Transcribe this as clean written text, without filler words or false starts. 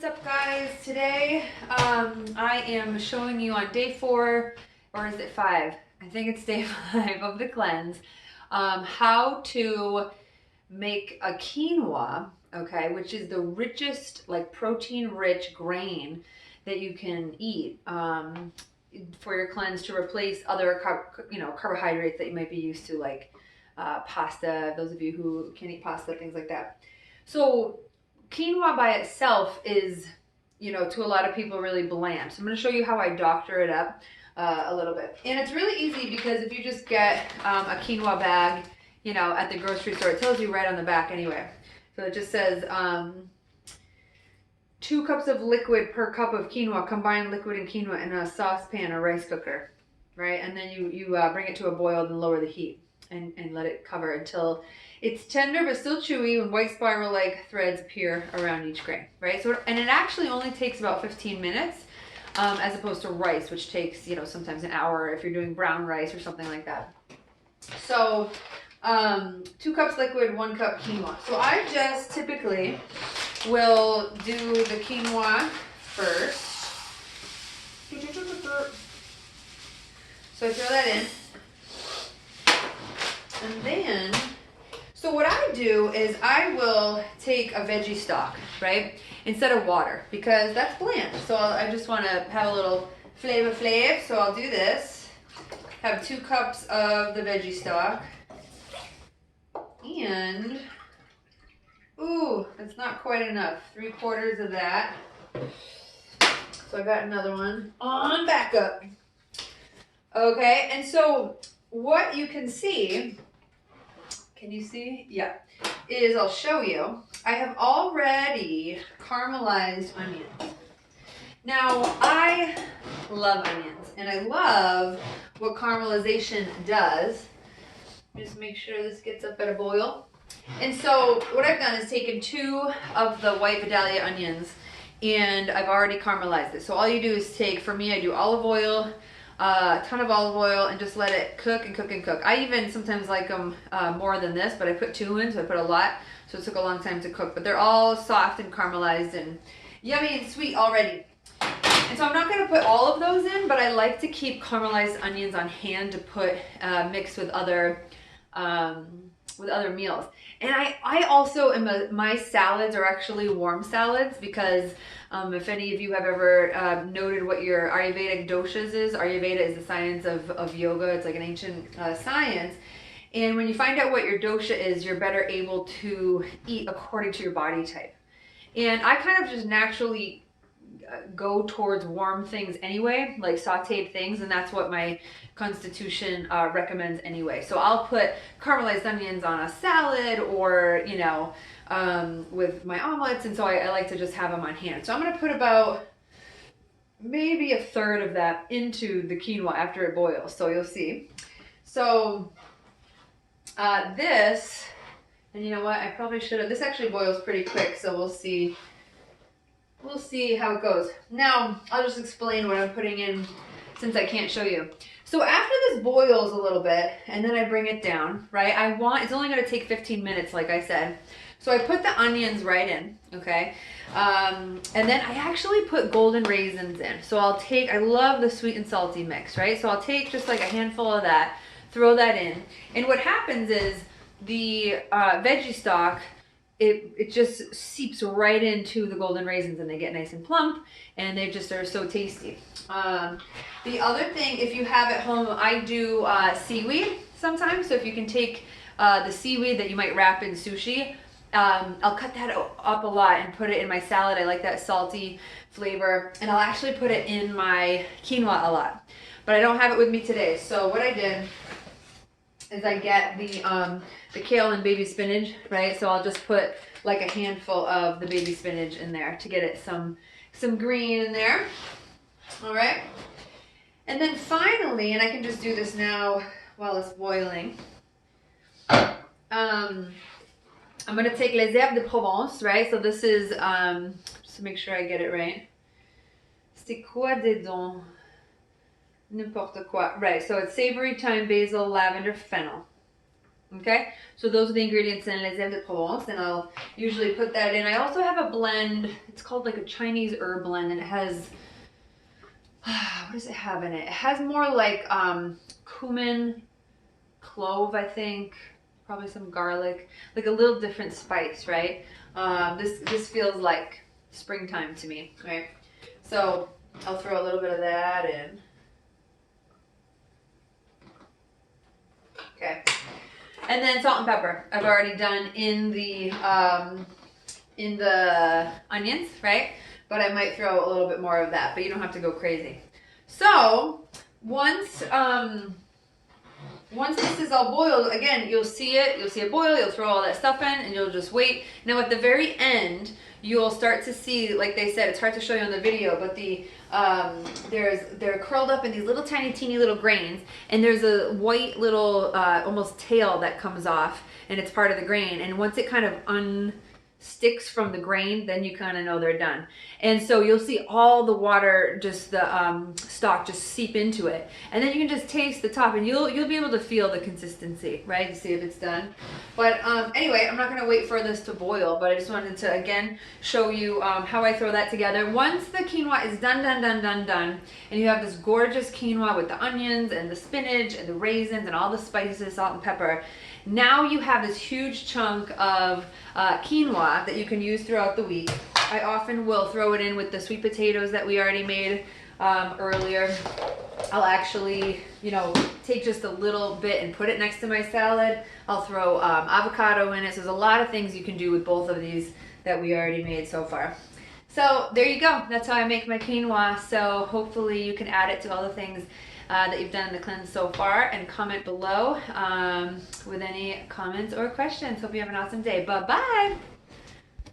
What's up, guys? Today I am showing you on day 4, or is it 5? I think it's day 5 of the cleanse, how to make a quinoa, okay, which is the richest, like protein-rich grain that you can eat for your cleanse to replace other carbohydrates that you might be used to, like pasta, those of you who can eat pasta, things like that. So quinoa by itself is, to a lot of people really bland. So I'm going to show you how I doctor it up a little bit. And it's really easy because if you just get a quinoa bag, at the grocery store, it tells you right on the back anyway. So it just says 2 cups of liquid per cup of quinoa, combine liquid and quinoa in a saucepan or rice cooker, right? And then you bring it to a boil and lower the heat and let it cover until it's tender but still chewy when white spiral-like threads appear around each grain, right? So, and it actually only takes about 15 minutes as opposed to rice, which takes, sometimes an hour if you're doing brown rice or something like that. So 2 cups liquid, 1 cup quinoa. So I just typically will do the quinoa first. So I throw that in. And then, so what I do is I will take a veggie stock, right, instead of water, because that's bland. So I just want to have a little flavor. So I'll do this. Have 2 cups of the veggie stock. And, ooh, that's not quite enough. 3/4 of that. So I got another one on backup. Okay, and so what you can see, can you see? Yeah, is I'll show you. I have already caramelized onions. Now, I love onions, and I love what caramelization does. Just make sure this gets up at a boil. And so what I've done is taken 2 of the white Vidalia onions, and I've already caramelized it. So all you do is take, for me, I do olive oil, a ton of olive oil, and just let it cook and cook and cook. I even sometimes like them more than this, but I put 2 in, so I put a lot. So it took a long time to cook, but they're all soft and caramelized and yummy and sweet already. And so I'm not going to put all of those in, but I like to keep caramelized onions on hand to put mixed with other meals. And I also my salads are actually warm salads because if any of you have ever noted what your Ayurvedic doshas is, Ayurveda is the science of yoga. It's like an ancient science. And when you find out what your dosha is, you're better able to eat according to your body type. And I kind of just naturally go towards warm things anyway, like sauteed things, and that's what my constitution recommends anyway. So I'll put caramelized onions on a salad or, with my omelets, and so I like to just have them on hand. So I'm going to put about maybe 1/3 of that into the quinoa after it boils, so you'll see. So this, and you know what, I probably should have, this actually boils pretty quick, so we'll see. We'll see how it goes. Now, I'll just explain what I'm putting in since I can't show you. So after this boils a little bit, and then I bring it down, right? It's only going to take 15 minutes, like I said. So I put the onions right in, okay? And then I actually put golden raisins in. So I love the sweet and salty mix, right? So I'll take just like a handful of that, throw that in. And what happens is the veggie stock, it just seeps right into the golden raisins and they get nice and plump and they just are so tasty. The other thing, if you have at home, I do seaweed sometimes. So if you can take the seaweed that you might wrap in sushi, I'll cut that up a lot and put it in my salad. I like that salty flavor, and I'll actually put it in my quinoa a lot. But I don't have it with me today. So what I did is I get the kale and baby spinach, right? So I'll just put like a handful of the baby spinach in there to get it some green in there. All right. And then finally, and I can just do this now while it's boiling. I'm going to take les herbes de Provence, right? So this is, just to make sure I get it right. C'est quoi dedans? N'importe quoi. Right, so it's savory, thyme, basil, lavender, fennel. Okay, so those are the ingredients in les herbes de Provence, and I'll usually put that in. I also have a blend, it's called like a Chinese herb blend, and it has, what does it have in it? It has more like cumin, clove, I think, probably some garlic, like a little different spice, right? This feels like springtime to me, right? So I'll throw a little bit of that in. Okay. And then salt and pepper. I've already done in the onions, right? But I might throw a little bit more of that, but you don't have to go crazy. So once this is all boiled, again, you'll see it boil, you'll throw all that stuff in, and you'll just wait. Now at the very end, you'll start to see, like they said, it's hard to show you on the video, but they're curled up in these little tiny, teeny little grains, and there's a white little, almost tail that comes off, and it's part of the grain. And once it kind of unsticks from the grain, then you kind of know they're done. And so you'll see all the water, just the stock, just seep into it, and then you can just taste the top, and you'll be able to feel the consistency, right, to see if it's done. But anyway, I'm not going to wait for this to boil, but I just wanted to again show you how I throw that together. Once the quinoa is done, and you have this gorgeous quinoa with the onions and the spinach and the raisins and all the spices, salt and pepper, now you have this huge chunk of quinoa that you can use throughout the week. I often will throw it in with the sweet potatoes that we already made earlier. I'll actually, take just a little bit and put it next to my salad. I'll throw avocado in it. So there's a lot of things you can do with both of these that we already made so far. So there you go. That's how I make my quinoa. So hopefully you can add it to all the things that you've done in the cleanse so far, and comment below with any comments or questions. Hope you have an awesome day. Bye-bye.